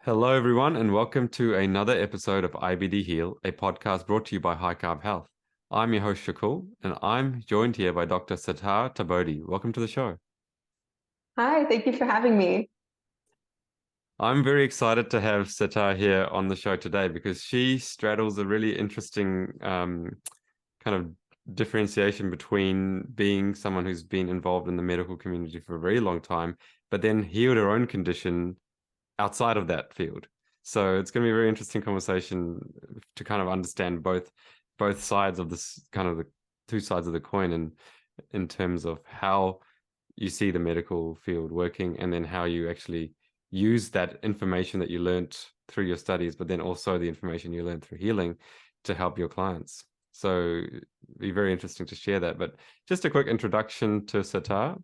Hello, everyone, and welcome to another episode of IBD Heal, a podcast brought to you by High Carb Health. I'm your host, Shakul, and I'm joined here by Dr. Setare Taabodi. Welcome to the show. Hi, thank you for having me. I'm very excited to have Setare here on the show today because she straddles a really interesting kind of differentiation between being someone who's been involved in the medical community for a very long time, but then healed her own condition outside of that field. So it's going to be a very interesting conversation to kind of understand both sides of this, kind of the two sides of the coin, and in terms of how you see the medical field working, and then how you actually use that information that you learned through your studies, but then also the information you learned through healing to help your clients. So it'd be very interesting to share that. But just a quick introduction to Setare.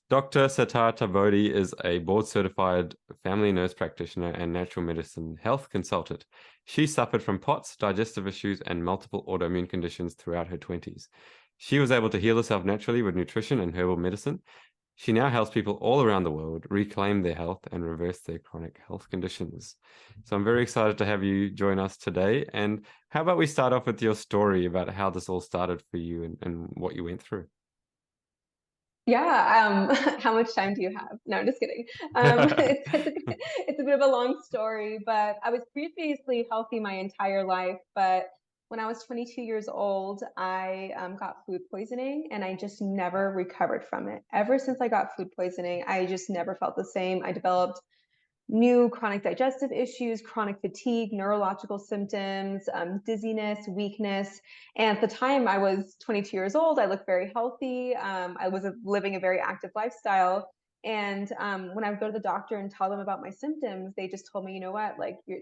Dr. Setare Taabodi is a board-certified family nurse practitioner and natural medicine health consultant. She suffered from POTS, digestive issues, and multiple autoimmune conditions throughout her 20s. She was able to heal herself naturally with nutrition and herbal medicine. She now helps people all around the world reclaim their health and reverse their chronic health conditions. So I'm very excited to have you join us today. And how about we start off with your story about how this all started for you and what you went through? Yeah, how much time do you have? No, I'm just kidding. It's a bit of a long story, but I was previously healthy my entire life. But when I was 22 years old, I got food poisoning and I just never recovered from it. Ever since I got food poisoning, I just never felt the same. I developed new chronic digestive issues, chronic fatigue, neurological symptoms, dizziness, weakness. And at the time I was 22 years old, I looked very healthy. I was living a very active lifestyle. And when I would go to the doctor and tell them about my symptoms, they just told me, you know what, like you're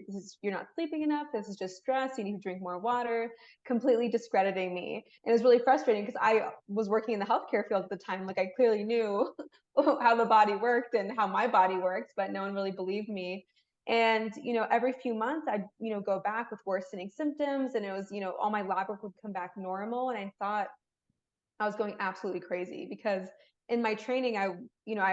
not sleeping enough. This is just stress. You need to drink more water, completely discrediting me. And it was really frustrating because I was working in the healthcare field at the time. Like I clearly knew how the body worked and how my body worked, but no one really believed me. And, every few months I'd, go back with worsening symptoms and it was, all my lab work would come back normal. And I thought I was going absolutely crazy because in my training, I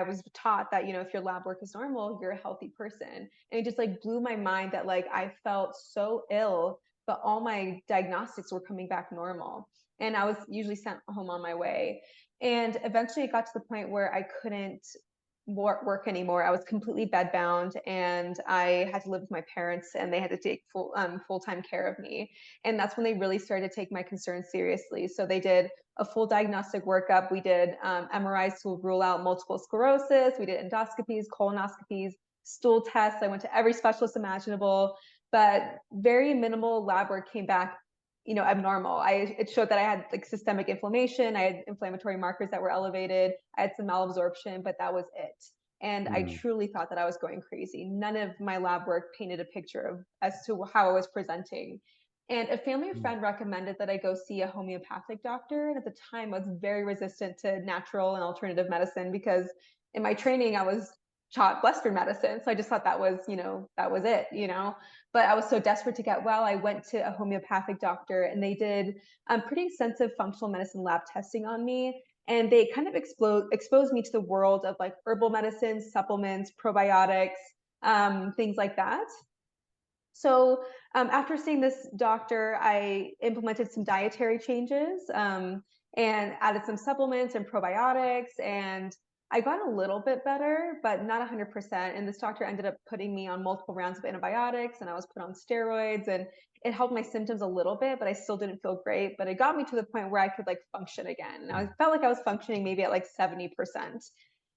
was taught that, if your lab work is normal, you're a healthy person. And it just like blew my mind that like I felt so ill, but all my diagnostics were coming back normal. And I was usually sent home on my way. And eventually it got to the point where I couldn't work anymore. I was completely bedbound and I had to live with my parents and they had to take full-time care of me. And that's when they really started to take my concerns seriously. So they did a full diagnostic workup. We did MRIs to rule out multiple sclerosis. We did endoscopies, colonoscopies, stool tests. I went to every specialist imaginable, but very minimal lab work came back abnormal. It showed that I had like systemic inflammation. I had inflammatory markers that were elevated. I had some malabsorption, but that was it. And I Mm, truly thought that I was going crazy. None of my lab work painted a picture of as to how I was presenting. And a family mm, friend recommended that I go see a homeopathic doctor. And at the time, I was very resistant to natural and alternative medicine because in my training, I was taught Western medicine. So I just thought that was, that was it. But I was so desperate to get well. I went to a homeopathic doctor and they did pretty extensive functional medicine lab testing on me. And they kind of exposed me to the world of like herbal medicine, supplements, probiotics, things like that. So after seeing this doctor, I implemented some dietary changes and added some supplements and probiotics. And I got a little bit better, but not 100%. And this doctor ended up putting me on multiple rounds of antibiotics and I was put on steroids and it helped my symptoms a little bit, but I still didn't feel great. But it got me to the point where I could like function again. And I mm, felt like I was functioning maybe at like 70%.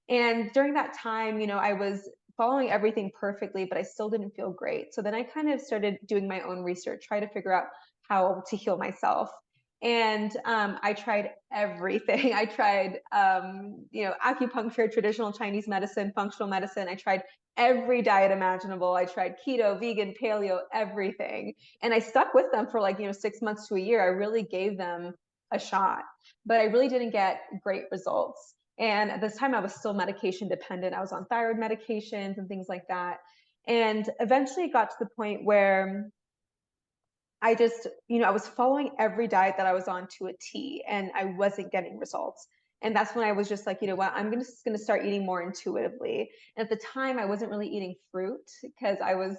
And during that time, I was following everything perfectly, but I still didn't feel great. So then I kind of started doing my own research, try to figure out how to heal myself. And I tried everything. I tried, acupuncture, traditional Chinese medicine, functional medicine. I tried every diet imaginable. I tried keto, vegan, paleo, everything. And I stuck with them for like, 6 months to a year. I really gave them a shot, but I really didn't get great results. And at this time, I was still medication dependent. I was on thyroid medications and things like that. And eventually it got to the point where I just, I was following every diet that I was on to a T and I wasn't getting results. And that's when I was just like, you know what, just gonna start eating more intuitively. And at the time, I wasn't really eating fruit because I was,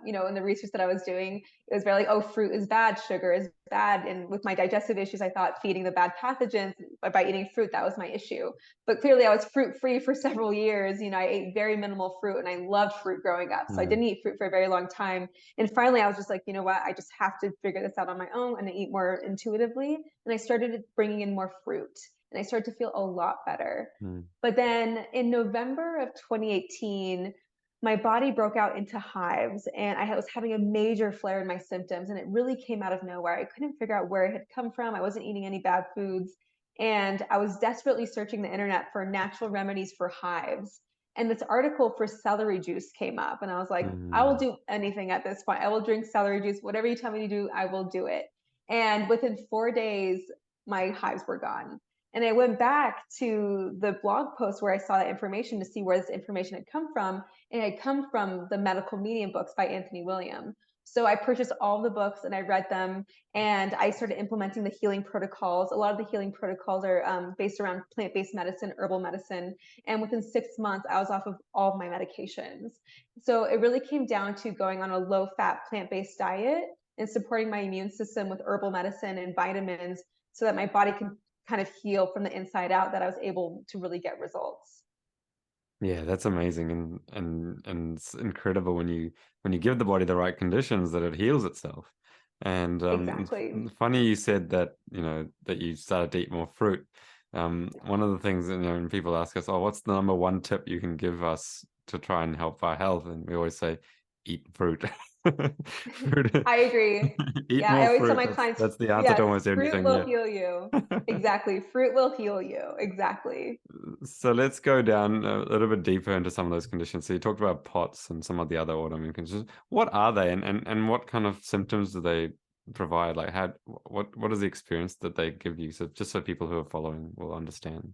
in the research that I was doing, it was very like, oh, fruit is bad, sugar is bad. And with my digestive issues, I thought feeding the bad pathogens by eating fruit, that was my issue. But clearly, I was fruit free for several years. I ate very minimal fruit, and I loved fruit growing up. So I Mm, didn't eat fruit for a very long time. And finally, I was just like, you know what, I just have to figure this out on my own and eat more intuitively. And I started bringing in more fruit, and I started to feel a lot better. mm, But then in November of 2018, my body broke out into hives, and I was having a major flare in my symptoms, and it really came out of nowhere. I couldn't figure out where it had come from. I wasn't eating any bad foods, and I was desperately searching the internet for natural remedies for hives. And this article for celery juice came up, and I was like, I will mm, do anything at this point. I will drink celery juice. Whatever you tell me to do, I will do it. And within 4 days, my hives were gone. And I went back to the blog post where I saw that information to see where this information had come from. And it had come from the Medical Medium books by Anthony William. So I purchased all the books and I read them, and I started implementing the healing protocols. A lot of the healing protocols are based around plant-based medicine, herbal medicine. And within 6 months, I was off of all of my medications. So it really came down to going on a low-fat plant-based diet and supporting my immune system with herbal medicine and vitamins so that my body can kind of heal from the inside out, that I was able to really get results. yeah, that's amazing, and it's incredible when you give the body the right conditions that it heals itself. And Exactly. it's funny you said that, that you started to eat more fruit. One of the things, when people ask us, "Oh, what's the number one tip you can give us to try and help our health?" And we always say, "Eat fruit." Fruit. I agree. Eat Yeah, I more always tell fruit. my That's clients, that's the answer to yes, almost fruit anything. will Yeah. heal you. Exactly. Fruit will heal you. Exactly. So let's go down a little bit deeper into some of those conditions. So you talked about POTS and some of the other autoimmune conditions. What are they, and what kind of symptoms do they provide? Like, what is the experience that they give you? So just so people who are following will understand.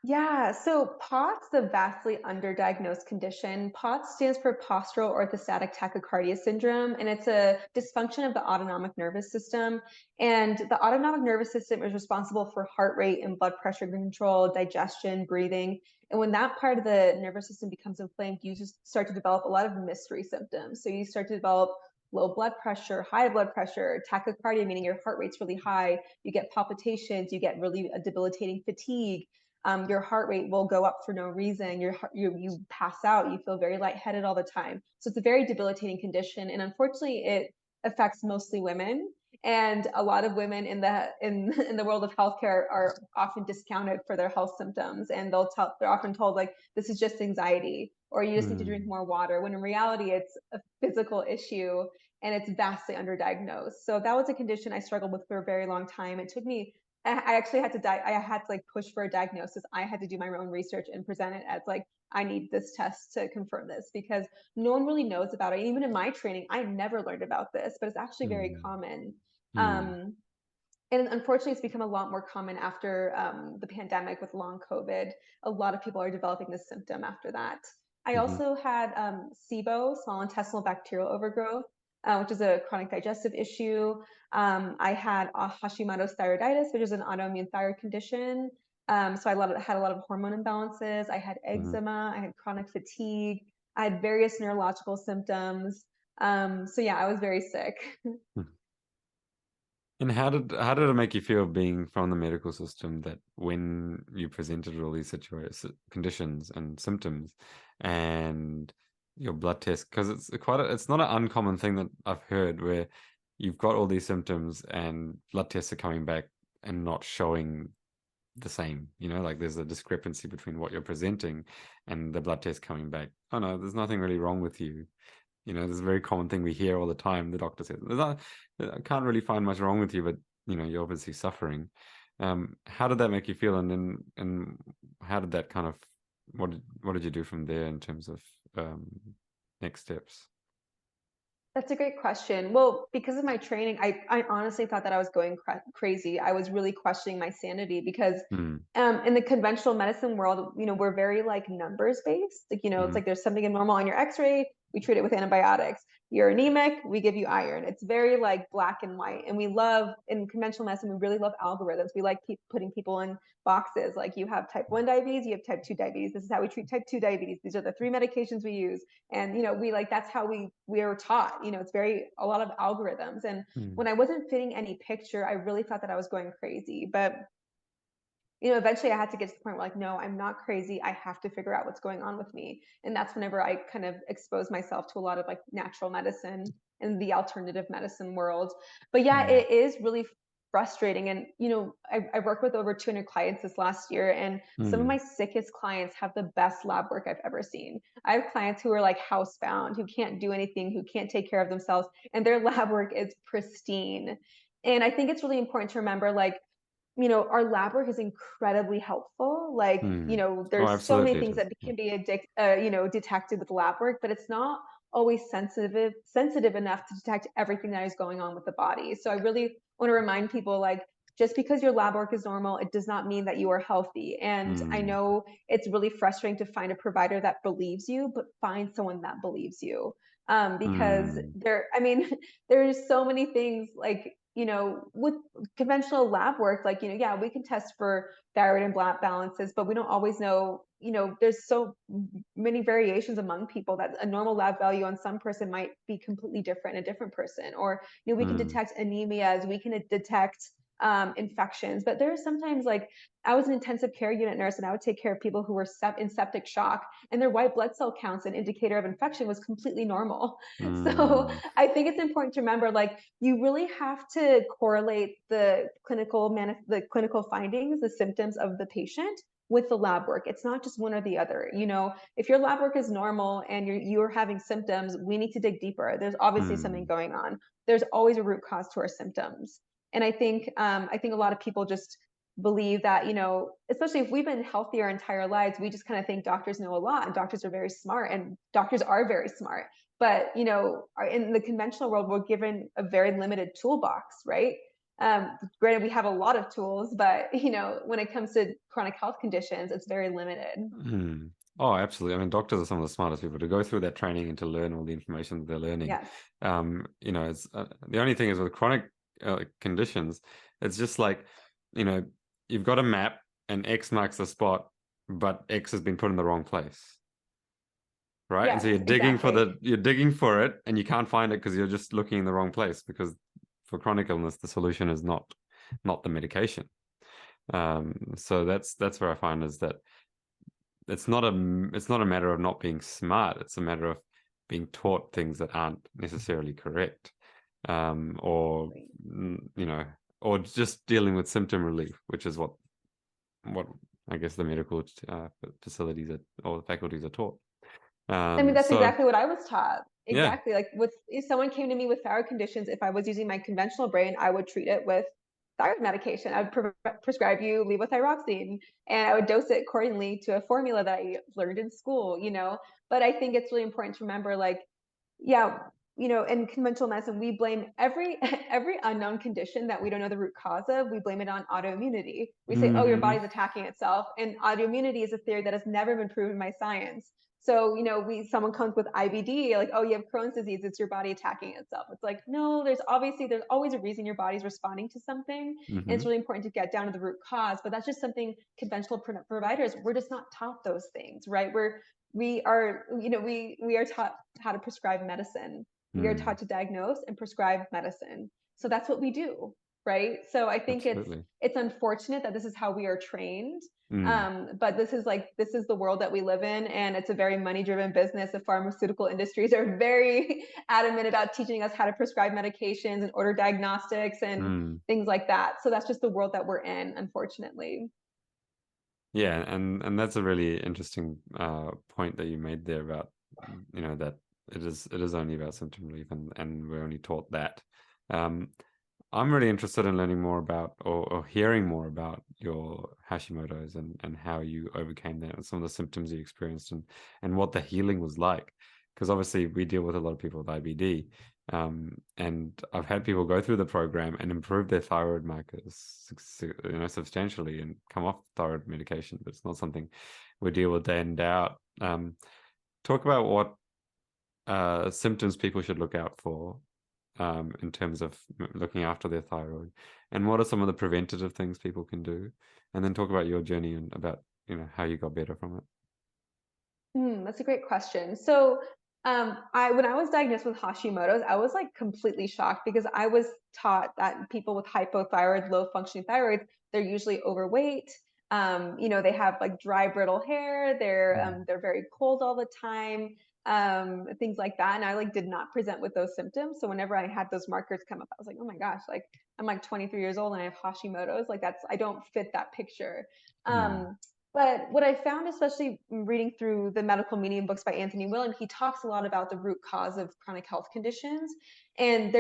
Yeah, so POTS is a vastly underdiagnosed condition. POTS stands for postural orthostatic tachycardia syndrome, and it's a dysfunction of the autonomic nervous system. And the autonomic nervous system is responsible for heart rate and blood pressure control, digestion, breathing. And when that part of the nervous system becomes inflamed, you just start to develop a lot of mystery symptoms. So you start to develop low blood pressure, tachycardia, meaning your heart rate's really high, you get palpitations, you get really debilitating fatigue, your heart rate will go up for no reason. You pass out. You feel very lightheaded all the time. So it's a very debilitating condition, and unfortunately, it affects mostly women. And a lot of women in the world of healthcare are often discounted for their health symptoms, and they're often told like this is just anxiety, or you just need to drink Mm, more water. When in reality, it's a physical issue, and it's vastly underdiagnosed. So that was a condition I struggled with for a very long time. It took me I actually had to I had to like push for a diagnosis. I had to do my own research and present it as like, I need this test to confirm this, because no one really knows about it. Even in my training, I never learned about this, but it's actually very mm, common. mm, Um, and unfortunately, it's become a lot more common after the pandemic with long COVID. A lot of people are developing this symptom after that. I mhm, also had SIBO, small intestinal bacterial overgrowth, which is a chronic digestive issue. I had Hashimoto's thyroiditis, which is an autoimmune thyroid condition. So had a lot of hormone imbalances. I had mhm. eczema. I had chronic fatigue. I had various neurological symptoms. So yeah, I was very sick. And how did it make you feel being from the medical system that when you presented all these conditions and symptoms and your blood test, because it's not an uncommon thing that I've heard where you've got all these symptoms and blood tests are coming back and not showing the same, like there's a discrepancy between what you're presenting and the blood test coming back. Oh no, there's nothing really wrong with you. There's a very common thing we hear all the time. The doctor says, I can't really find much wrong with you, but you're obviously suffering. How did that make you feel? And how did that kind of, what did you do from there in terms of um, next steps? That's a great question. Well, because of my training, I honestly thought that I was going crazy. I was really questioning my sanity because Mm, in the conventional medicine world, we're very like numbers based. Like, it's mm, like there's something abnormal on your x-ray. we treat it with antibiotics. You're anemic, we give you iron. It's very like black and white. And we love, in conventional medicine, we really love algorithms. We like putting people in boxes. Like, you have type 1 diabetes, you have type 2 diabetes. This is how we treat type 2 diabetes. These are the 3 medications we use. And, we like, that's how we are taught. It's a lot of algorithms. And when I wasn't fitting any picture, I really thought that I was going crazy. But eventually I had to get to the point where, like, no, I'm not crazy. I have to figure out what's going on with me. And that's whenever I kind of exposed myself to a lot of like natural medicine and the alternative medicine world. But yeah, it is really frustrating. And, I've worked with over 200 clients this last year, and some of my sickest clients have the best lab work I've ever seen. I have clients who are like housebound, who can't do anything, who can't take care of themselves, and their lab work is pristine. And I think it's really important to remember, like, our lab work is incredibly helpful. Like, Oh, there's so many absolutely it things is. that can be detected with lab work, but it's not always sensitive enough to detect everything that is going on with the body. So I really want to remind people, like, just because your lab work is normal, it does not mean that you are healthy. And I know it's really frustrating to find a provider that believes you, but find someone that believes you. Because there's so many things, like, with conventional lab work, like, yeah, we can test for thyroid and blood balances, but we don't always know, there's so many variations among people that a normal lab value on some person might be completely different in a different person. Or, we can detect anemias, we can detect infections. But there's sometimes, like, I was an intensive care unit nurse, and I would take care of people who were in septic shock, and their white blood cell counts, an indicator of infection, was completely normal. So I think it's important to remember, like, you really have to correlate the clinical findings, the symptoms of the patient, with the lab work. It's not just one or the other. If your lab work is normal and you're having symptoms, we need to dig deeper. There's obviously something going on. There's always a root cause to our symptoms. And I think a lot of people just believe that, especially if we've been healthy our entire lives, we just kind of think doctors know a lot, and doctors are very smart, and doctors are very smart. But, in the conventional world, we're given a very limited toolbox, right? Granted, we have a lot of tools, but, when it comes to chronic health conditions, it's very limited. Oh, absolutely. I mean, doctors are some of the smartest people to go through that training and to learn all the information that they're learning. Yes. It's the only thing is with chronic conditions, it's just like, you've got a map and X marks the spot, but X has been put in the wrong place. Right. And Yes, so you're digging for it, and you can't find it because you're just looking in the wrong place, because for chronic illness, the solution is not the medication. So that's where I find is that it's not a matter of not being smart. It's a matter of being taught things that aren't necessarily correct, or or just dealing with symptom relief, which is what I guess the medical facilities or the faculties are taught. That's exactly what I was taught. Yeah. Exactly. Like, if someone came to me with thyroid conditions, if I was using my conventional brain, I would treat it with thyroid medication. I would prescribe you levothyroxine, and I would dose it accordingly to a formula that I learned in school, But I think it's really important to remember, like, yeah, in conventional medicine, we blame every every unknown condition that we don't know the root cause of. We blame it on autoimmunity. We say, oh, your body's attacking itself, and autoimmunity is a theory that has never been proven by science. So, someone comes with IBD, like, oh, you have Crohn's disease, it's your body attacking itself. It's like, no, there's always a reason your body's responding to something. And it's really important to get down to the root cause. But that's just something conventional providers, we're just not taught those things, right? We are taught how to prescribe medicine. We are taught to diagnose and prescribe medicine. So that's what we do, right? So I think it's unfortunate that this is how we are trained. But this is the world that we live in, and it's a very money-driven business. The pharmaceutical industries are very adamant about teaching us how to prescribe medications and order diagnostics and things like that. So that's just the world that we're in, unfortunately. Yeah, and that's a really interesting point that you made there about, that it is only about symptom relief, and we're only taught that. I'm really interested in learning more about, or hearing more about, your Hashimoto's and how you overcame that, and some of the symptoms you experienced, and what the healing was like. Because obviously we deal with a lot of people with IBD, and I've had people go through the program and improve their thyroid markers, substantially, and come off thyroid medication, but it's not something we deal with day in, day out. Talk about what symptoms people should look out for in terms of looking after their thyroid, and what are some of the preventative things people can do, and then talk about your journey and about how you got better from it. That's a great question. So, when I was diagnosed with Hashimoto's, I was like completely shocked because I was taught that people with hypothyroid, low functioning thyroids, they're usually overweight. They have like dry, brittle hair. They're very cold all the time. Things like that. And I like did not present with those symptoms. So whenever I had those markers come up, I was like, oh my gosh, like I'm like 23 years old and I have Hashimoto's. Like I don't fit that picture. Mm. But what I found, especially reading through the medical medium books by Anthony William, he talks a lot about the root cause of chronic health conditions. And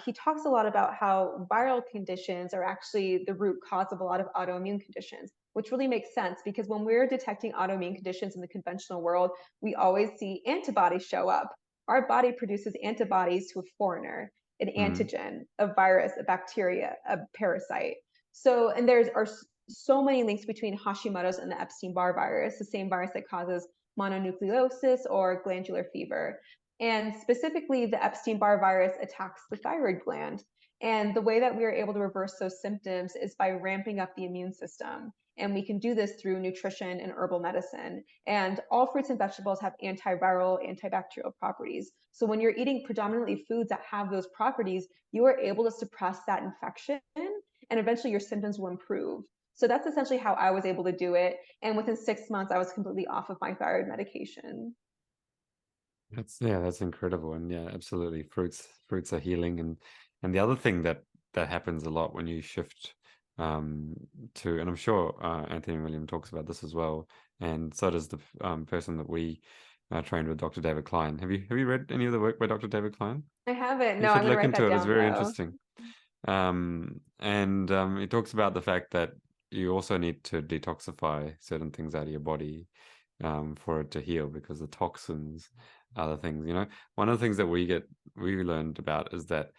he talks a lot about how viral conditions are actually the root cause of a lot of autoimmune conditions, which really makes sense because when we're detecting autoimmune conditions in the conventional world, we always see antibodies show up. Our body produces antibodies to a foreigner, an Mm. antigen, a virus, a bacteria, a parasite. So, and there's are so many links between Hashimoto's and the Epstein-Barr virus, the same virus that causes mononucleosis or glandular fever. And specifically, the Epstein-Barr virus attacks the thyroid gland. And the way that we are able to reverse those symptoms is by ramping up the immune system. And we can do this through nutrition and herbal medicine. And all fruits and vegetables have antiviral, antibacterial properties. So when you're eating predominantly foods that have those properties, you are able to suppress that infection and eventually your symptoms will improve. So that's essentially how I was able to do it. And within 6 months, I was completely off of my thyroid medication. That's incredible. And yeah, absolutely. Fruits are healing. And the other thing that happens a lot when you shift to, and I'm sure Anthony William talks about this as well, and so does the person that we trained with, Dr. David Klein. Have you read any of the work by Dr. David Klein? I haven't. You No, I'm should going to look write into that it. It's down very though. interesting. And he talks about the fact that you also need to detoxify certain things out of your body for it to heal, because the toxins are the things, one of the things that we learned about is that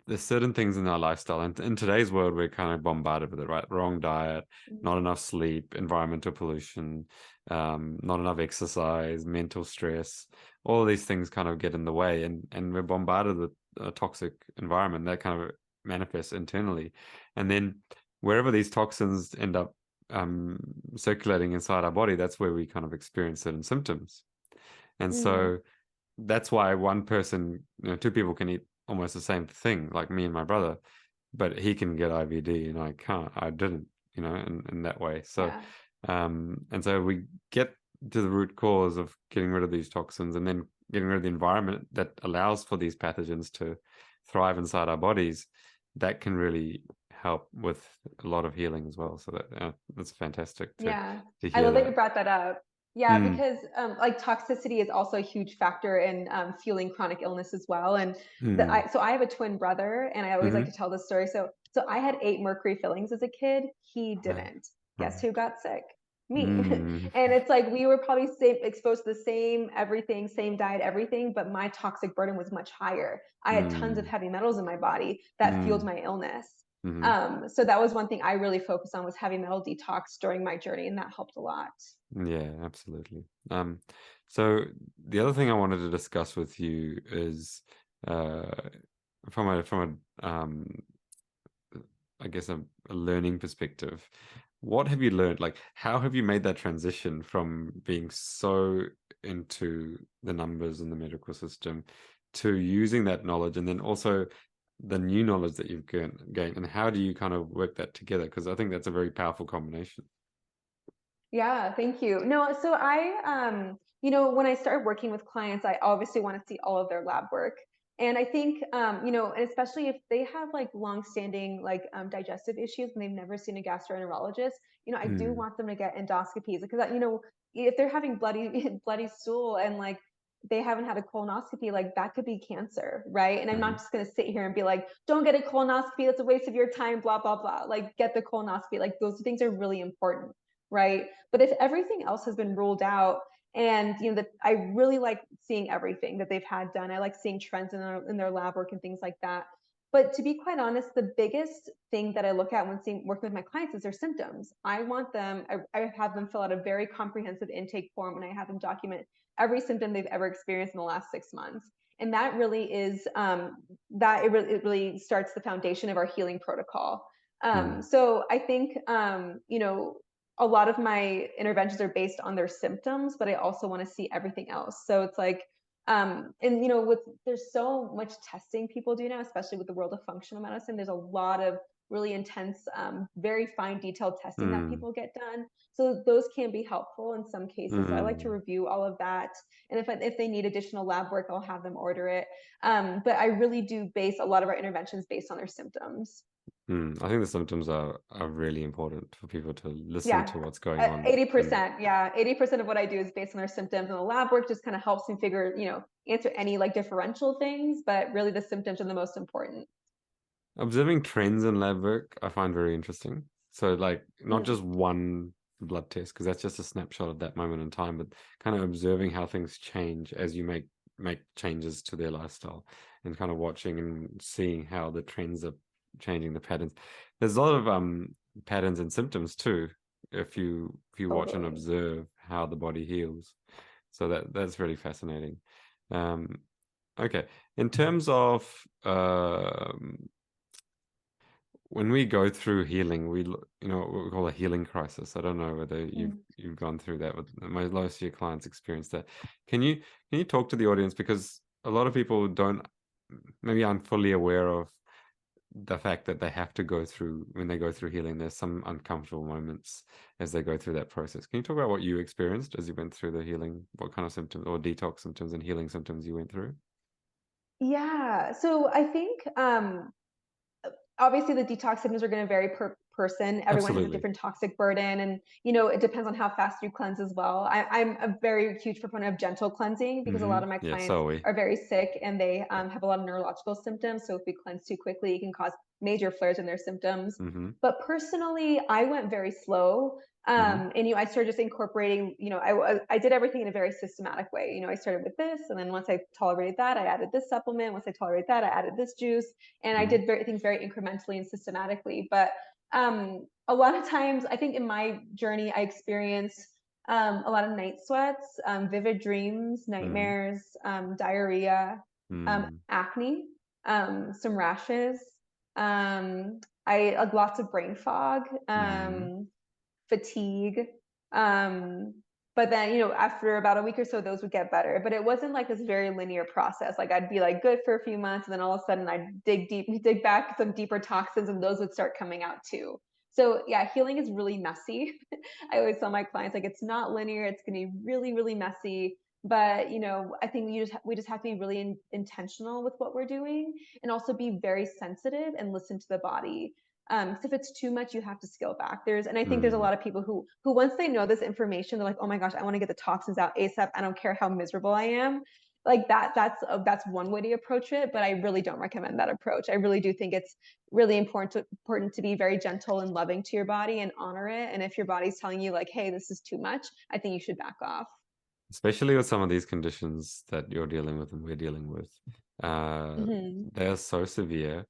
there's certain things in our lifestyle, and in today's world we're kind of bombarded with it, right? Wrong diet, not enough sleep, environmental pollution, not enough exercise, mental stress, all of these things kind of get in the way, and we're bombarded with a toxic environment that kind of manifests internally, and then wherever these toxins end up circulating inside our body, that's where we kind of experience certain symptoms. And Mm, so that's why one person, two people can eat almost the same thing, like me and my brother, but he can get IBD and I can't. I didn't, in that way. So, yeah. and so we get to the root cause of getting rid of these toxins and then getting rid of the environment that allows for these pathogens to thrive inside our bodies. That can really help with a lot of healing as well. So that's fantastic Yeah, to I hear love that you that. brought that up. Yeah, Mm, because like toxicity is also a huge factor in fueling chronic illness as well. And mm, so I have a twin brother, and I always like to mm-hmm. tell this story. So I had 8 mercury fillings as a kid. He Wow. didn't. Guess Right. who got sick? Me. Mm, And it's like we were probably exposed to the same everything, same diet, everything, but my toxic burden was much higher. I had tons of mm, heavy metals in my body that fueled mm, my illness. mm-hmm. So that was one thing I really focused on was heavy metal detox during my journey, and that helped a lot. Yeah, absolutely. So the other thing I wanted to discuss with you is uh, from a I guess a learning perspective. What have you learned? Like, how have you made that transition from being so into the numbers in the medical system to using that knowledge, and then also the new knowledge that you've gained, and how do you kind of work that together? Because I think that's a very powerful combination. Yeah, thank you. No, so when I started working with clients, I obviously want to see all of their lab work. And I think, and especially if they have like long-standing like digestive issues and they've never seen a gastroenterologist, I do Mm, want them to get endoscopies because, if they're having bloody, bloody stool and like they haven't had a colonoscopy, like that could be cancer, right? And I'm not mhm, just going to sit here and be like, don't get a colonoscopy. That's a waste of your time, blah, blah, blah. Like get the colonoscopy. Like those things are really important, right? But if everything else has been ruled out, and that I really like seeing everything that they've had done. I like seeing trends in their lab work and things like that. But to be quite honest, the biggest thing that I look at when working with my clients is their symptoms. I want them, I have them fill out a very comprehensive intake form and I have them document every symptom they've ever experienced in the last 6 months. And that really is that it really starts the foundation of our healing protocol. Mm, So I think a lot of my interventions are based on their symptoms, but I also want to see everything else. So it's like, and with there's so much testing people do now, especially with the world of functional medicine. There's a lot of really intense, very fine detailed testing that mm, people get done. So those can be helpful in some cases. So I like to mm, review all of that. And if they need additional lab work, I'll have them order it. But I really do base a lot of our interventions based on their symptoms. I think the symptoms are really important for people to listen Yeah, to what's going on. And 80%. Yeah, 80% of what I do is based on their symptoms, and the lab work just kind of helps me figure, answer any like differential things. But really, the symptoms are the most important. observing trends in lab work, I find very interesting. So like not Mhm. just one blood test, because that's just a snapshot of that moment in time, but kind of observing how things change as you make changes to their lifestyle, and kind of watching and seeing how the trends are changing the patterns. There's a lot of patterns and symptoms too, if you watch and Totally. observe how the body heals. So that's really fascinating. Um, okay. In terms of when we go through healing, what we call a healing crisis. I don't know whether you've Mm. you've gone through that, but most of your clients experience that. Can you talk to the audience, because a lot of people don't, maybe aren't fully aware of the fact that they have to go through, when they go through healing, there's some uncomfortable moments as they go through that process. Can you talk about what you experienced as you went through the healing, what kind of symptoms or detox symptoms and healing symptoms you went through? Yeah. So I think obviously the detox symptoms are going to vary per person. Everyone has a Absolutely. different toxic burden, and it depends on how fast you cleanse as well. I'm a very huge proponent of gentle cleansing because a lot of my Yeah, clients so are we. are very sick and they Yeah. have a lot of neurological symptoms. So if we cleanse too quickly, it can cause major flares in their symptoms. Mm-hmm. But personally, I went very slow. Mm-hmm. And I started just incorporating. I did everything in a very systematic way. I started with this, and then once I tolerated that, I added this supplement. Once I tolerated that, I added this juice, and I Mm-hmm. did things very incrementally and systematically. But a lot of times, I think in my journey, I experienced a lot of night sweats, vivid dreams, Mm-hmm. nightmares, diarrhea, Mm-hmm. acne, some rashes. I lots of brain fog, Mm-hmm. fatigue. Um, but then, after about a week or so, those would get better. But it wasn't like this very linear process. Like I'd be like good for a few months, and then all of a sudden I'd dig back some deeper toxins, and those would start coming out too. So yeah, healing is really messy. I always tell my clients like it's not linear. It's going to be really, really messy. But I think we just have to be really intentional with what we're doing, and also be very sensitive and listen to the body. So if it's too much, you have to scale back. And I think there's a Mm. lot of people who once they know this information, they're like, oh my gosh, I want to get the toxins out ASAP. I don't care how miserable I am. Like that's one way to approach it, but I really don't recommend that approach. I really do think it's really important to be very gentle and loving to your body and honor it. And if your body's telling you like, hey, this is too much, I think you should back off. Especially with some of these conditions that you're dealing with and we're dealing with, Hmm. they are so severe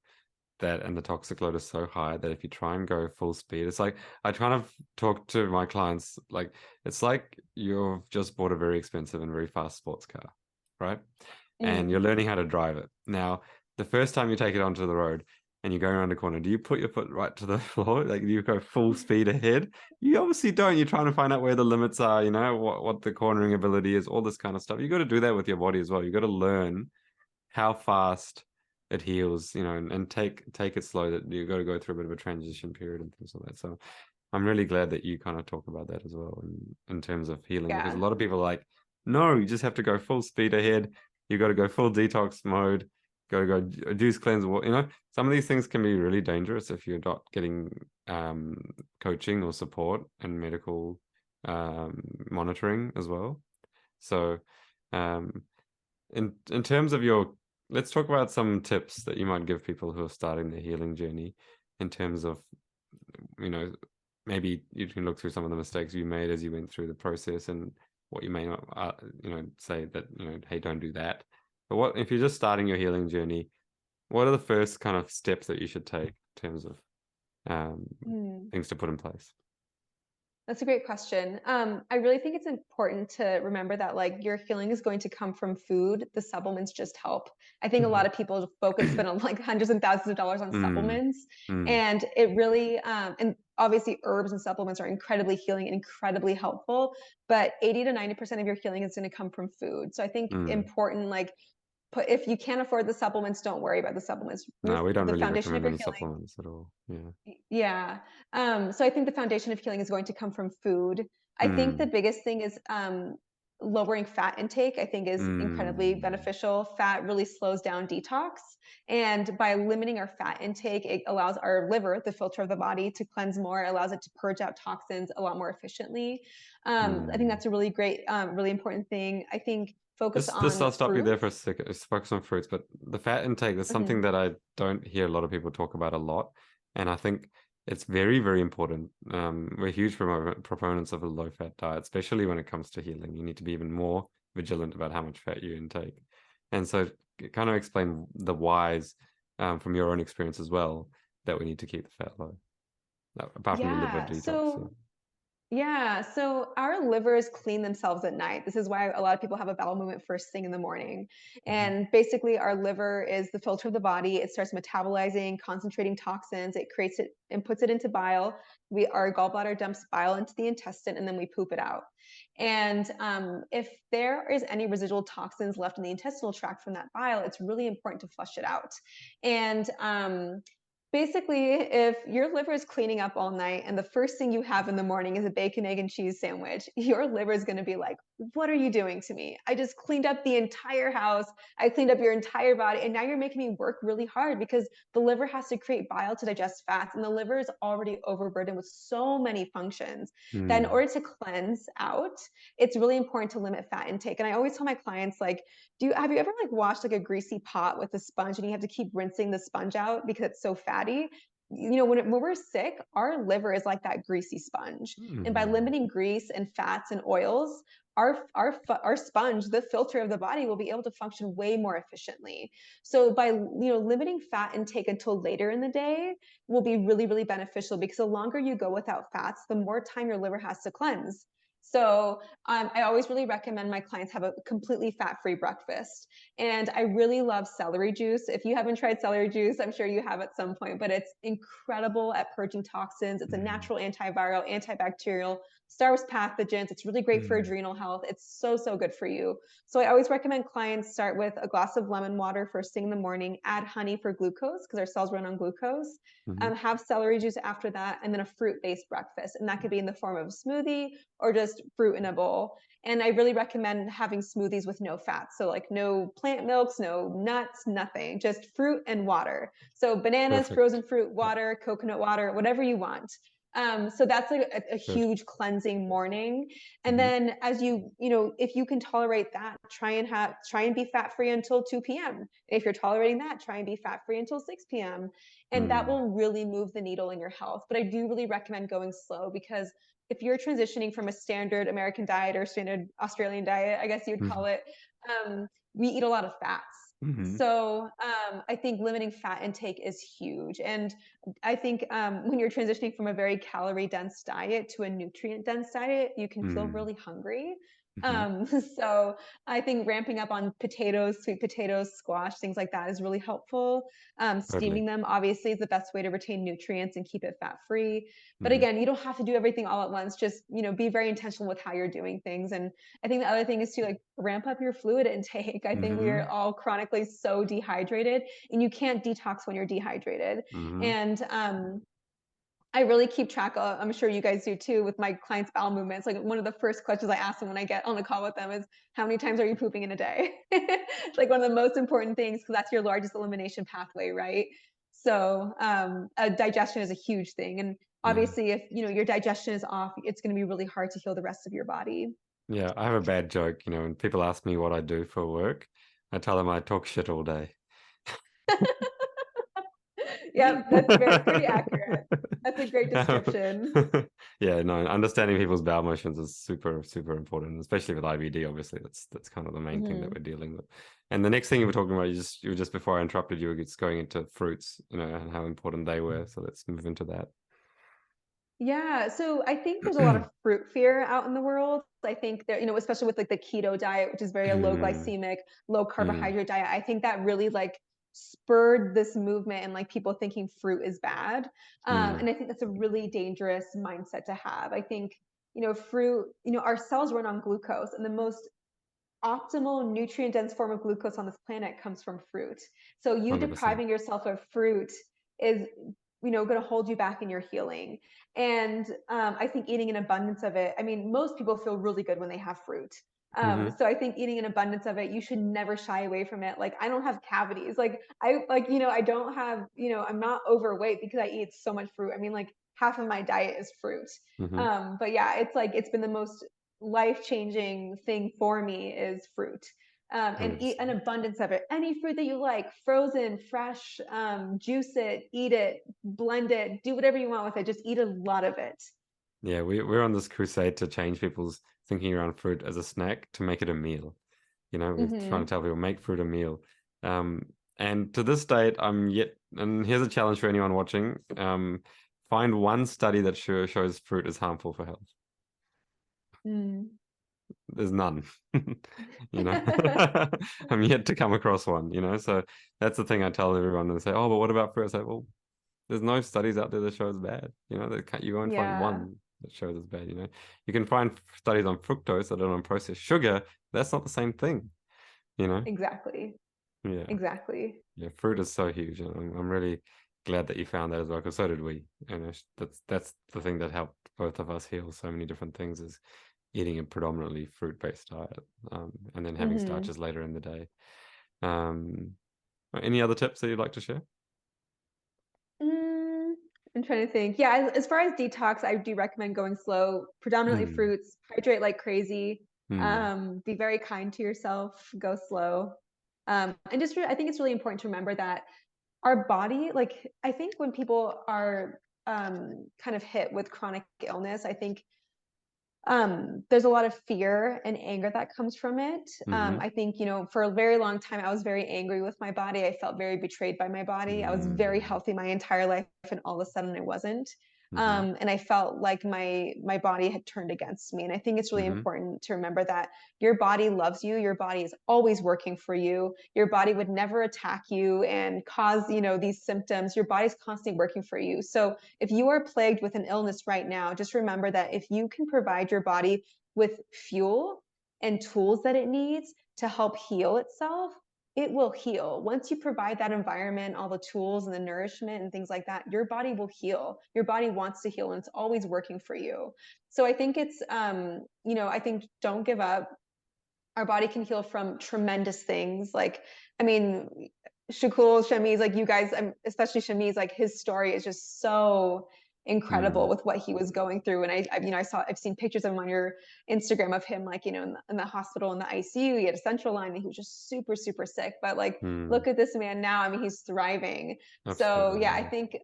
that, and the toxic load is so high that if you try and go full speed, it's like I kind of talk to my clients like it's like you've just bought a very expensive and very fast sports car, right? And you're Mm. learning how to drive it. Now, the first time you take it onto the road and you're going around a corner, do you put your foot right to the floor? Like, do you go full speed ahead? You obviously don't. You're trying to find out where the limits are, what the cornering ability is, all this kind of stuff. You got to do that with your body as well. You got to learn how fast it heals, and take it slow. That you got to go through a bit of a transition period and things like that. So I'm really glad that you kind of talk about that as well in terms of healing, because a Yeah. lot of people are like, no, you just have to go full speed ahead. You got to go full detox mode. Got to go juice cleanse. Some of these things can be really dangerous if you're not getting coaching or support and medical monitoring as well. So, um, in terms of let's talk about some tips that you might give people who are starting their healing journey, in terms of, you know, maybe you can look through some of the mistakes you made as you went through the process, and what you may not, say that, hey, don't do that. But what if you're just starting your healing journey? What are the first kind of steps that you should take in terms of um, Mm. things to put in place? That's a great question. I really think it's important to remember that like your healing is going to come from food. The supplements just help. I think a lot Mhm. of people spend on like hundreds and thousands of dollars on Mm, supplements, mm, and it really and obviously herbs and supplements are incredibly healing and incredibly helpful. But 80 to 90% of your healing is going to come from food. So I think mm. important like put if you can't afford the supplements, don't worry about the supplements. No, we don't The really foundation of recommend your any healing supplements at all. Yeah. yeah. So I think the foundation of healing is going to come from food. I think the Mm, biggest thing is lowering fat intake, I think is incredibly mm, beneficial. Fat really slows down detox. And by limiting our fat intake, it allows our liver, the filter of the body, to cleanse more. It allows it to purge out toxins a lot more efficiently. I think mm. that's a really great, really important thing. I think focus This on I'll stop you there for a fruits. second. Just focus on fruits, but the fat intake is something Mhm. that I don't hear a lot of people talk about a lot, and I think it's very, very important. We're huge proponents of a low-fat diet, especially when it comes to healing. You need to be even more vigilant about how much fat you intake, and so kind of explain the whys from your own experience as well that we need to keep the fat low, apart from the liver Yeah. detox. So our livers clean themselves at night. This is why a lot of people have a bowel movement first thing in the morning. Yeah. And basically, our liver is the filter of the body. It starts metabolizing, concentrating toxins. It creates it and puts it into bile. Our gallbladder dumps bile into the intestine, and then we poop it out. And if there is any residual toxins left in the intestinal tract from that bile, it's really important to flush it out. And basically, if your liver is cleaning up all night and the first thing you have in the morning is a bacon, egg, and cheese sandwich, your liver is going to be like, what are you doing to me? I just cleaned up the entire house. I cleaned up your entire body. And now you're making me work really hard because the liver has to create bile to digest fats. And the liver is already overburdened with so many functions that in Mm, order to cleanse out, it's really important to limit fat intake. And I always tell my clients, like, have you ever like washed like a greasy pot with a sponge and you have to keep rinsing the sponge out because it's so fatty? When we're sick, our liver is like that greasy sponge. And by mm, limiting grease and fats and oils, our sponge, the filter of the body, will be able to function way more efficiently. So by limiting fat intake until later in the day will be really, really beneficial because the longer you go without fats, the more time your liver has to cleanse. So I always really recommend my clients have a completely fat-free breakfast. And I really love celery juice. If you haven't tried celery juice, I'm sure you have at some point, but it's incredible at purging toxins. It's a mm, natural antiviral, antibacterial, starves pathogens. It's really great for mm, adrenal health. It's so, so good for you. So I always recommend clients start with a glass of lemon water first thing in the morning, add honey for glucose because our cells run on glucose. mhm. Have celery juice after that, and then a fruit-based breakfast. And that could be in the form of a smoothie or just fruit in a bowl. And I really recommend having smoothies with no fats. So like no plant milks, no nuts, nothing, just fruit and water. So bananas, Perfect. frozen fruit, water, coconut water, whatever you want. So that's like a Good. huge cleansing morning. And Hmm. then as if you can tolerate that, try and be fat free until 2 p.m. If you're tolerating that, try and be fat free until 6 p.m. And that Mm. will really move the needle in your health. But I do really recommend going slow because if you're transitioning from a standard American diet or standard Australian diet, I guess you'd call Hmm. it, we eat a lot of fats. Hmm. So I think limiting fat intake is huge. And I think when you're transitioning from a very calorie dense diet to a nutrient dense diet, you can feel Mm. really hungry. Hmm. So I think ramping up on potatoes, sweet potatoes, squash, things like that is really helpful. Totally. Steaming them obviously is the best way to retain nutrients and keep it fat free. But Hmm. again, you don't have to do everything all at once. Just, be very intentional with how you're doing things. And I think the other thing is to like ramp up your fluid intake. I think we are Hmm. all chronically so dehydrated and you can't detox when you're dehydrated. Hmm. And I really keep track of, I'm sure you guys do too, with my clients' bowel movements. Like one of the first questions I ask them when I get on the call with them is, how many times are you pooping in a day? It's like one of the most important things because that's your largest elimination pathway, right? So digestion is a huge thing. And Yeah. obviously if your digestion is off, it's going to be really hard to heal the rest of your body. Yeah. I have a bad joke. When people ask me what I do for work, I tell them I talk shit all day. Yep, that's pretty accurate. That's a great Um, description. yeah, no, understanding people's bowel motions is super, super important, especially with IBD. Obviously, that's kind of the main thing that Mhm. we're dealing with. And the next thing you were talking about, you were just before I interrupted, you were just going into fruits, and how important they were. So let's move into that. Yeah, so I think there's a lot of fruit fear out in the world. I think that, especially with like the keto diet, which is very a low Mm, glycemic, low mm, carbohydrate diet. I think that really like spurred this movement and like people thinking fruit is bad. mm, And I think that's a really dangerous mindset to have. I think, fruit, our cells run on glucose, and the most optimal nutrient dense form of glucose on this planet comes from fruit. So you 100%. depriving yourself of fruit is, going to hold you back in your healing. And I think eating an abundance of it, I mean, most people feel really good when they have fruit. Hmm. So I think eating an abundance of it, you should never shy away from it. Like I don't have cavities. Like I don't have, I'm not overweight because I eat so much fruit. I mean, like half of my diet is fruit. Hmm. But yeah, it's like it's been the most life-changing thing for me is fruit. And eat 100%. an abundance of it. Any fruit that you like, frozen, fresh, juice it, eat it, blend it, do whatever you want with it. Just eat a lot of it. Yeah, we're on this crusade to change people's thinking around fruit as a snack to make it a meal. We're trying to Hmm. tell people make fruit a meal. Um, and to this date, I'm yet, and here's a challenge for anyone watching. Find one study that shows fruit is harmful for health. Mm. There's none. you know, I'm yet to come across one. So that's the thing I tell everyone and say, oh, but what about fruit? I say, well, there's no studies out there that show it's bad. You won't find Yeah, one that shows it's bad. You can find studies on fructose that are on processed sugar. That's not the same thing. You know, exactly. yeah, Exactly. yeah. Fruit is so huge, and I'm really glad that you found that as well, because so did we. That's the thing that helped both of us heal so many different things is eating a predominantly fruit-based diet, and then having Hmm. starches later in the day. Um, any other tips that you'd like to share? Mm, I'm trying to think. Yeah, as far as detox, I do recommend going slow, predominantly Hmm. fruits, hydrate like crazy, Hmm. be very kind to yourself, go slow. And just, I think it's really important to remember that our body, like, I think when people are kind of hit with chronic illness, I think there's a lot of fear and anger that comes from it. Mm-hmm. I think, for a very long time, I was very angry with my body. I felt very betrayed by my body. I was very Mm-hmm. healthy my entire life, and all of a sudden I wasn't. Mm-hmm. And I felt like my body had turned against me. And I think it's really Mm-hmm. important to remember that your body loves you. Your body is always working for you. Your body would never attack you and cause, these symptoms. Your body's constantly working for you. So if you are plagued with an illness right now, just remember that if you can provide your body with fuel and tools that it needs to help heal itself, it will heal. Once you provide that environment, all the tools and the nourishment and things like that, your body will heal. Your body wants to heal and it's always working for you. So I think it's, I think don't give up. Our body can heal from tremendous things. Like, I mean, Shamiz, like you guys, especially Shamiz, like his story is just so incredible Mm. with what he was going through. And I've seen pictures of him on your Instagram of him, like, in the hospital, in the ICU, he had a central line and he was just super, super sick. But like, Mm. look at this man now. I mean, he's thriving. So Absolutely, yeah, I yeah. think,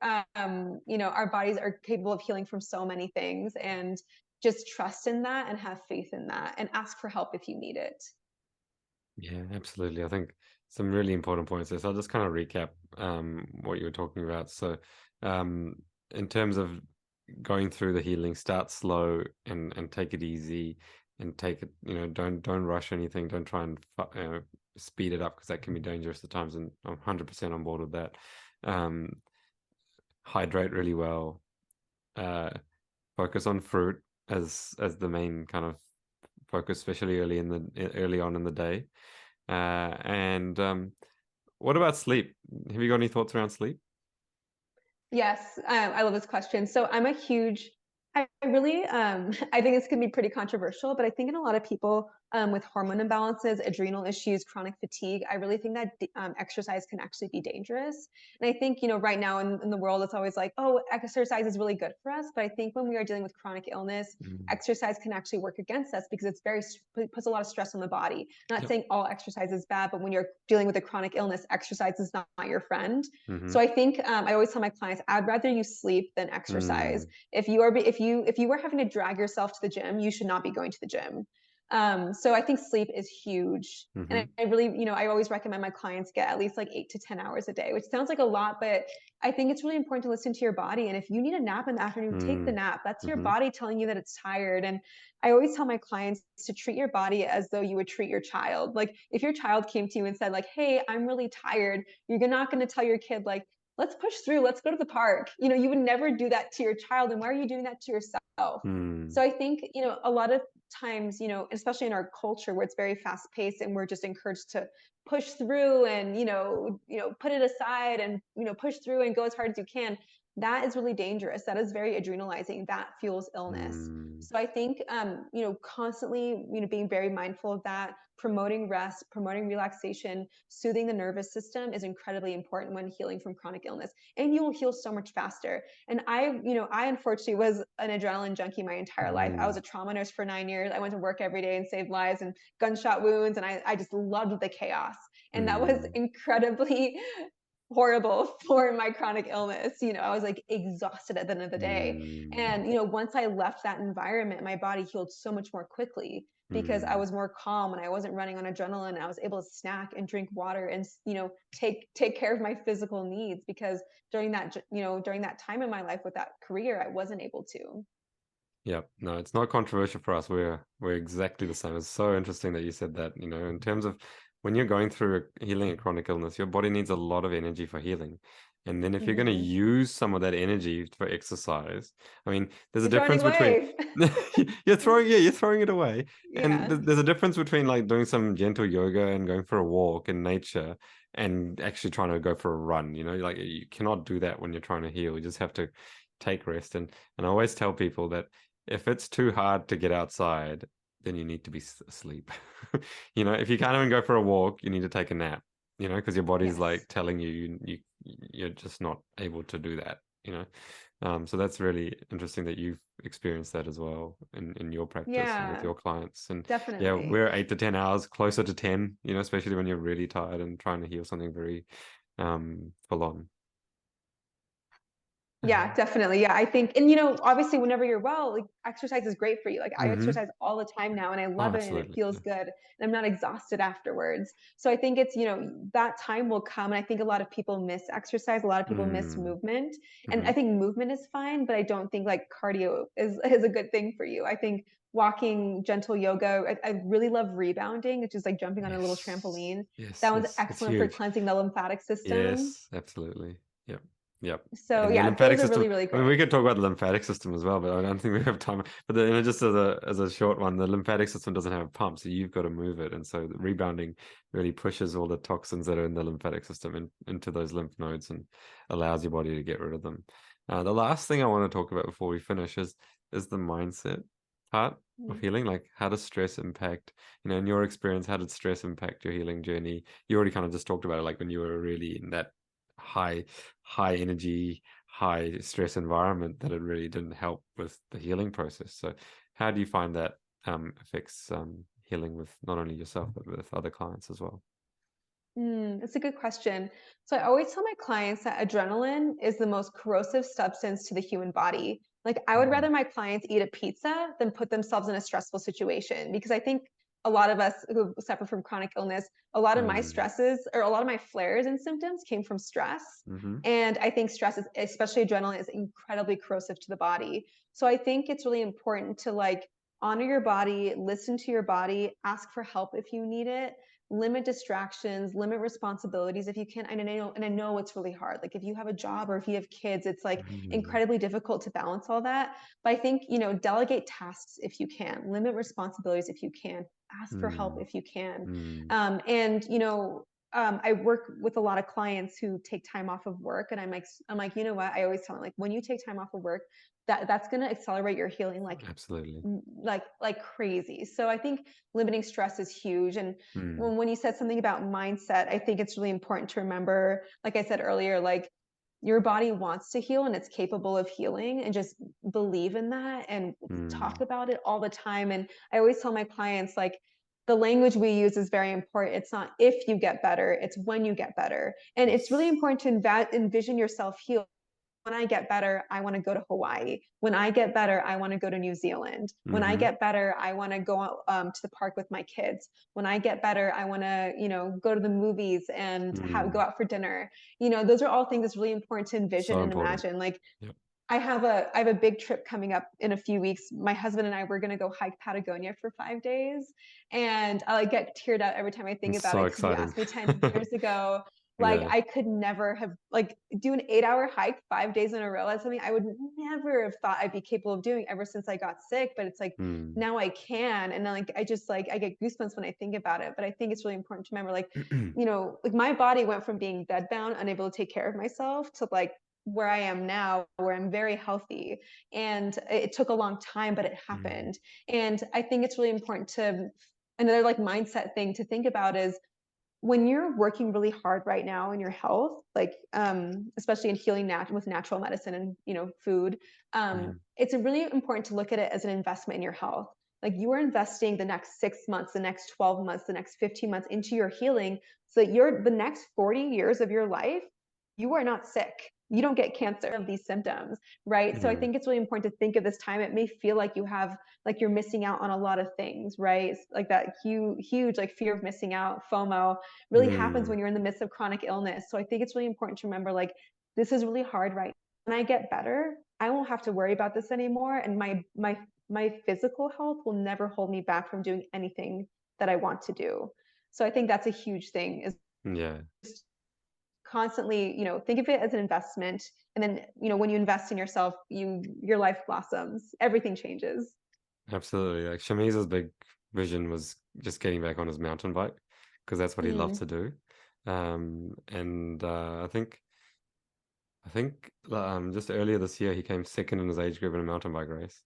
our bodies are capable of healing from so many things, and just trust in that and have faith in that and ask for help if you need it. Yeah, absolutely. I think some really important points there. So I'll just kind of recap what you were talking about. So um in terms of going through the healing, start slow and take it easy and take it, don't rush anything. Don't try and speed it up because that can be dangerous at times, and I'm 100% on board with that. Um Hydrate really well. Uh Focus on fruit as the main kind of focus, especially early on in the day. And what about sleep? Have you got any thoughts around sleep? Yes, I love this question. So I'm a huge, I really, I think this can be pretty controversial, but I think in a lot of people with hormone imbalances, adrenal issues, chronic fatigue, I really think that exercise can actually be dangerous. And I think, right now in the world, it's always like, oh, exercise is really good for us. But I think when we are dealing with chronic illness, Mm. exercise can actually work against us because it puts a lot of stress on the body. I'm not Yep. saying all exercise is bad, but when you're dealing with a chronic illness, exercise is not your friend. Mm-hmm. So I think I always tell my clients, I'd rather you sleep than exercise. Mm. If you are having to drag yourself to the gym, you should not be going to the gym. So I think sleep is huge. And Mm-hmm. I really, I always recommend my clients get at least like 8 to 10 hours a day, which sounds like a lot, but I think it's really important to listen to your body. And if you need a nap in the afternoon, take the nap. That's your Mm-hmm. body telling you that it's tired. And I always tell my clients to treat your body as though you would treat your child. Like if your child came to you and said like, "Hey, I'm really tired," you're not going to tell your kid like, "Let's push through, let's go to the park." You would never do that to your child. And why are you doing that to yourself? Mm. So I think, a lot of times, especially in our culture where it's very fast paced and we're just encouraged to push through and, put it aside and, push through and go as hard as you can. That is really dangerous. That is very adrenalizing. That fuels illness. Mm. So I think, constantly, being very mindful of that, promoting rest, promoting relaxation, soothing the nervous system is incredibly important when healing from chronic illness. And you will heal so much faster. And I unfortunately was an adrenaline junkie my entire life. I was Mm. a trauma nurse for 9 years. I went to work every day and saved lives and gunshot wounds. And I just loved the chaos. And that was Mm. incredibly horrible for my chronic illness. I was like exhausted at the end of the day. Mm. And, once I left that environment, my body healed so much more quickly because I Mm. was more calm and I wasn't running on adrenaline. And I was able to snack and drink water and, take care of my physical needs because during that time in my life with that career, I wasn't able to. Yep. No, it's not controversial for us. We're exactly the same. It's so interesting that you said that, in terms of when you're going through healing a chronic illness, your body needs a lot of energy for healing. And then if you're going to Hmm. use some of that energy for exercise, I mean, there's a You're throwing it difference between away. you're throwing it away. And Yeah. there's a difference between like doing some gentle yoga and going for a walk in nature and actually trying to go for a run, like you cannot do that when you're trying to heal. You just have to take rest. And I always tell people that if it's too hard to get outside, then you need to be asleep. If you can't even go for a walk, you need to take a nap, because your body's like Yes. telling you're just not able to do that. So that's really interesting that you've experienced that as well in your practice and with Yeah, your clients. And yeah, definitely. we're 8 to 10 hours closer to 10, especially when you're really tired and trying to heal something very full on. Yeah, definitely. Yeah, I think, and obviously, whenever you're well, like exercise is great for you. Like I Mm-hmm. exercise all the time now, and I Oh, love it, and it absolutely. feels Yeah. good, and I'm not exhausted afterwards. So I think it's that time will come, and I think a lot of people miss exercise. A lot of people miss Mm. movement, and Mm-hmm. I think movement is fine, but I don't think like cardio is a good thing for you. I think walking, gentle yoga. I really love rebounding, which is like jumping on a little Yes. trampoline. Yes, That one's yes. It's excellent for huge. cleansing the lymphatic system. Yes, absolutely. Yep. Yep. So And your yeah, lymphatic those are system, really, really I mean, we great. could talk about the lymphatic system as well, but I don't think we have time. But just as a short one, the lymphatic system doesn't have a pump, so you've got to move it. And so the rebounding really pushes all the toxins that are in the lymphatic system into those lymph nodes and allows your body to get rid of them. The last thing I want to talk about before we finish is the mindset part of healing. Like, how does stress impact, in your experience, how did stress impact your healing journey? You already kind of just talked about it, like when you were really in that high high energy, high stress environment, that it really didn't help with the healing process. So how do you find that affects healing with not only yourself but with other clients as well? That's a good question. So I always tell my clients that adrenaline is the most corrosive substance to the human body. Like I would Mm. rather my clients eat a pizza than put themselves in a stressful situation because I think a lot of us who suffer from chronic illness, a lot of my Mm. stresses or a lot of my flares and symptoms came from stress. Mm-hmm. And I think stress is, especially adrenaline, is incredibly corrosive to the body. So I think it's really important to like honor your body, listen to your body, ask for help if you need it, limit distractions, limit responsibilities if you can. And I know it's really hard. Like if you have a job or if you have kids, it's like Mm. incredibly difficult to balance all that. But I think, delegate tasks if you can, limit responsibilities if you can, ask for help Mm. if you can. Mm. And I work with a lot of clients who take time off of work, and I'm like, you know what? I always tell them like, when you take time off of work, that's going to accelerate your healing Absolutely. like crazy. So I think limiting stress is huge. And Mm. when you said something about mindset, I think it's really important to remember, like I said earlier, like your body wants to heal and it's capable of healing, and just believe in that and talk Mm. about it all the time. And I always tell my clients like the language we use is very important. It's not if you get better, it's when you get better. And it's really Yes. important to envision yourself healed when I get better, I want to go to Hawaii. When I get better, I want to go to New Zealand. When I get better, I want to go to the park with my kids. When I get better, I want to, go to the movies and go out for dinner. Those are all things that's really important to envision So and important. imagine. Like, Yep. I have a big trip coming up in a few weeks. My husband and I were going to go hike Patagonia for 5 days, and I like get teared up every time I think It's about so it, because if you exciting. asked me 10 years ago, like, Yeah. I could never have like do an 8-hour hike 5 days in a row. That's something I would never have thought I'd be capable of doing ever since I got sick. But it's like Mm. now I can, and then like I just like I get goosebumps when I think about it. But I think it's really important to remember, like, like my body went from being bedbound, unable to take care of myself, to like where I am now, where I'm very healthy. And it took a long time, but it Mm. happened. And I think it's really important to, another like mindset thing to think about is, when you're working really hard right now in your health, like especially in healing with natural medicine and food, Mm. it's really important to look at it as an investment in your health. Like, you are investing the next 6 months, the next 12 months, the next 15 months into your healing, so that the next 40 years of your life, you are not sick. You don't get cancer of these symptoms, right? So I Mm. think it's really important to think of this time. It may feel like you're missing out on a lot of things, right? It's like that huge like fear of missing out, FOMO, really happens Mm. when you're in the midst of chronic illness. So I think it's really important to remember, like, this is really hard right now. When I get better, I won't have to worry about this anymore, and my physical health will never hold me back from doing anything that I want to do. So I think that's a huge thing, is Yeah. constantly, think of it as an investment. And then, when you invest in yourself, your life blossoms, everything changes. Absolutely. Like Shamiza's big vision was just getting back on his mountain bike because that's what he loves Mm, to do. And I think just earlier this year he came second in his age group in a mountain bike race,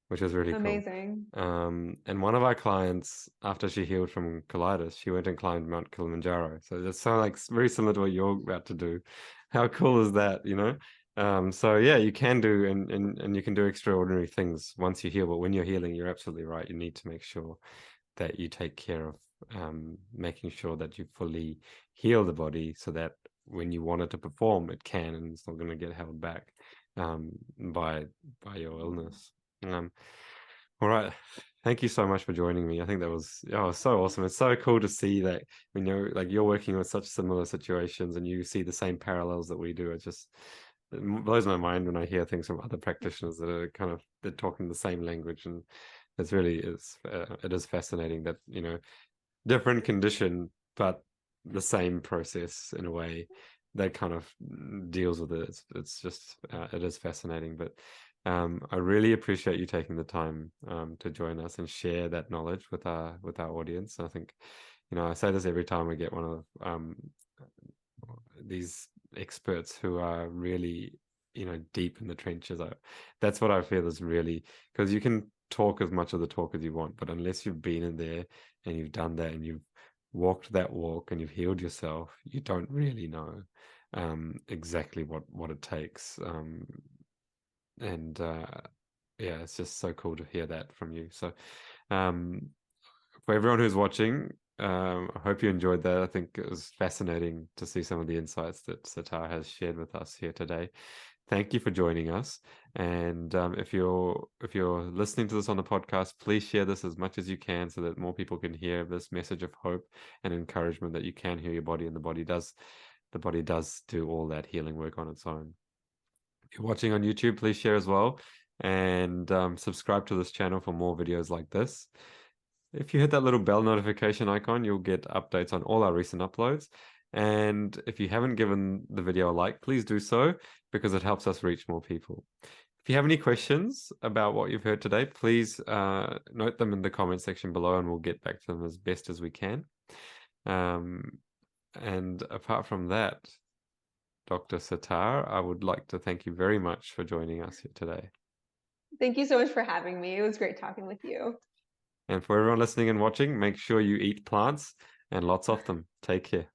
which was really cool. amazing. And one of our clients, after she healed from colitis, she went and climbed Mount Kilimanjaro. So it's so like very similar to what you're about to do. How cool is that, you know? So yeah, you can do and you can do extraordinary things once you heal. But when you're healing, you're absolutely right. You need to make sure that you take care of making sure that you fully heal the body so that when you want it to perform, it can, and it's not going to get held back um, by your illness. Um, all right. Thank you so much for joining me. I think that was so awesome. It's so cool to see that when you're like you're working with such similar situations and you see the same parallels that we do. It blows my mind when I hear things from other practitioners that are they're talking the same language, and it is fascinating that different condition but the same process in a way that kind of deals with it. It's just it is fascinating. But I really appreciate you taking the time to join us and share that knowledge with our audience. I think I say this every time I get one of these experts who are really deep in the trenches. That's what I feel is really, because you can talk as much of the talk as you want, but unless you've been in there and you've done that and you've walked that walk and you've healed yourself, you don't really know exactly what it takes. And yeah, it's just so cool to hear that from you. So um, for everyone who's watching, I hope you enjoyed that. I think it was fascinating to see some of the insights that Setare has shared with us here today. Thank you for joining us. And if you're listening to this on the podcast, please share this as much as you can so that more people can hear this message of hope and encouragement that you can heal your body, and the body does do all that healing work on its own. If you're watching on YouTube, please share as well, and subscribe to this channel for more videos like this. If you hit that little bell notification icon, you'll get updates on all our recent uploads. And if you haven't given the video a like, please do so, because it helps us reach more people. If you have any questions about what you've heard today, please note them in the comment section below, and we'll get back to them as best as we can. And apart from that, Dr. Setare, I would like to thank you very much for joining us here today. Thank you so much for having me. It was great talking with you. And for everyone listening and watching, make sure you eat plants and lots of them. Take care.